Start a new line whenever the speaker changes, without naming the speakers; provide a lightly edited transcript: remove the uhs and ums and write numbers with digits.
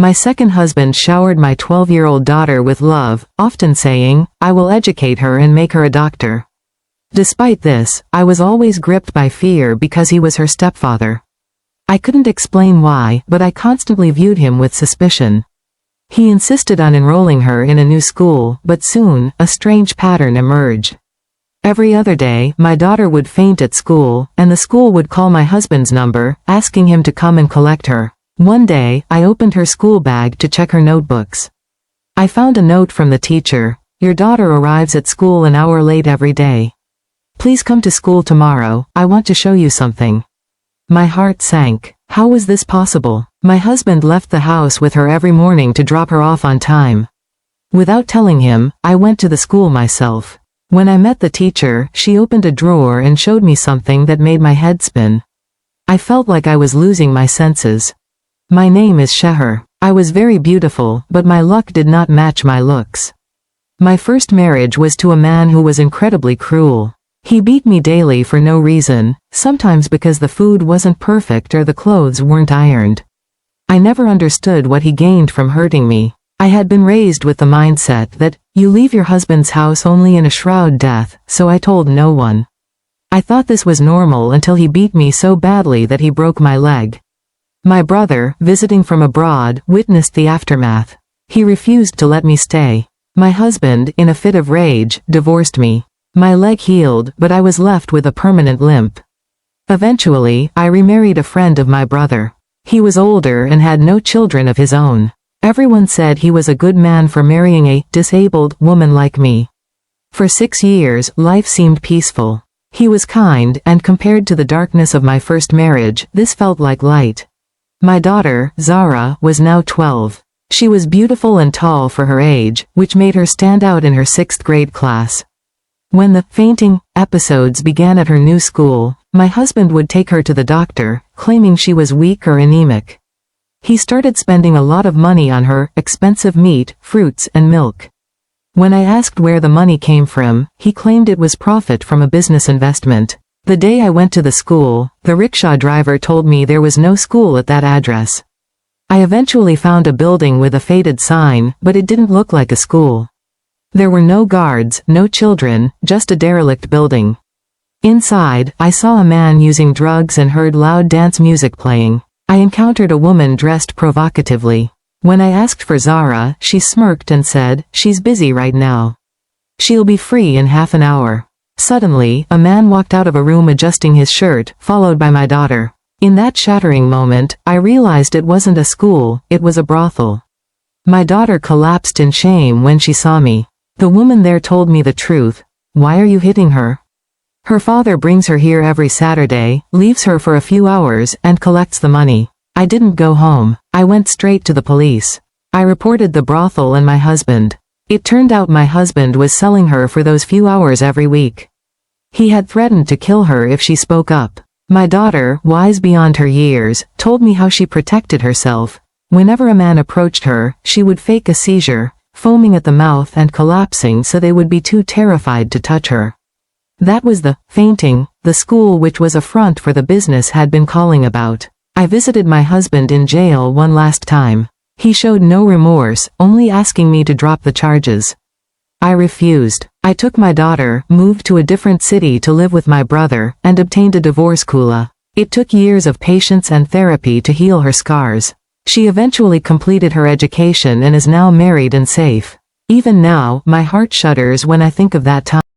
My second husband showered my 12-year-old daughter with love, often saying, "I will educate her and make her a doctor." Despite this, I was always gripped by fear because he was her stepfather. I couldn't explain why, but I constantly viewed him with suspicion. He insisted on enrolling her in a new school, but soon, a strange pattern emerged. Every other day, my daughter would faint at school, and the school would call my husband's number, asking him to come and collect her. One day, I opened her school bag to check her notebooks. I found a note from the teacher. "Your daughter arrives at school an hour late every day. Please come to school tomorrow, I want to show you something." My heart sank. How was this possible? My husband left the house with her every morning to drop her off on time. Without telling him, I went to the school myself. When I met the teacher, she opened a drawer and showed me something that made my head spin. I felt like I was losing my senses. My name is Sheher. I was very beautiful, but my luck did not match my looks. My first marriage was to a man who was incredibly cruel. He beat me daily for no reason, sometimes because the food wasn't perfect or the clothes weren't ironed. I never understood what he gained from hurting me. I had been raised with the mindset that, you leave your husband's house only in a shroud death, so I told no one. I thought this was normal until he beat me so badly that he broke my leg. My brother, visiting from abroad, witnessed the aftermath. He refused to let me stay. My husband, in a fit of rage, divorced me. My leg healed, but I was left with a permanent limp. Eventually, I remarried a friend of my brother. He was older and had no children of his own. Everyone said he was a good man for marrying a disabled woman like me. For 6 years, life seemed peaceful. He was kind, and compared to the darkness of my first marriage, this felt like light. My daughter, Zara, was now 12. She was beautiful and tall for her age, which made her stand out in her 6th grade class. When the fainting episodes began at her new school, my husband would take her to the doctor, claiming she was weak or anemic. He started spending a lot of money on her, expensive meat, fruits, and milk. When I asked where the money came from, he claimed it was profit from a business investment. The day I went to the school, the rickshaw driver told me there was no school at that address. I eventually found a building with a faded sign, but it didn't look like a school. There were no guards, no children, just a derelict building. Inside, I saw a man using drugs and heard loud dance music playing. I encountered a woman dressed provocatively. When I asked for Zara, she smirked and said, "She's busy right now. She'll be free in half an hour." Suddenly, a man walked out of a room adjusting his shirt, followed by my daughter. In that shattering moment, I realized it wasn't a school, it was a brothel. My daughter collapsed in shame when she saw me. The woman there told me the truth. "Why are you hitting her? Her father brings her here every Saturday, leaves her for a few hours, and collects the money." I didn't go home. I went straight to the police. I reported the brothel and my husband. It turned out my husband was selling her for those few hours every week. He had threatened to kill her if she spoke up. My daughter, wise beyond her years, told me how she protected herself. Whenever a man approached her, she would fake a seizure, foaming at the mouth and collapsing so they would be too terrified to touch her. That was the fainting, the school which was a front for the business had been calling about. I visited my husband in jail one last time. He showed no remorse, only asking me to drop the charges. I refused. I took my daughter, moved to a different city to live with my brother, and obtained a divorce khula. It took years of patience and therapy to heal her scars. She eventually completed her education and is now married and safe. Even now, my heart shudders when I think of that time.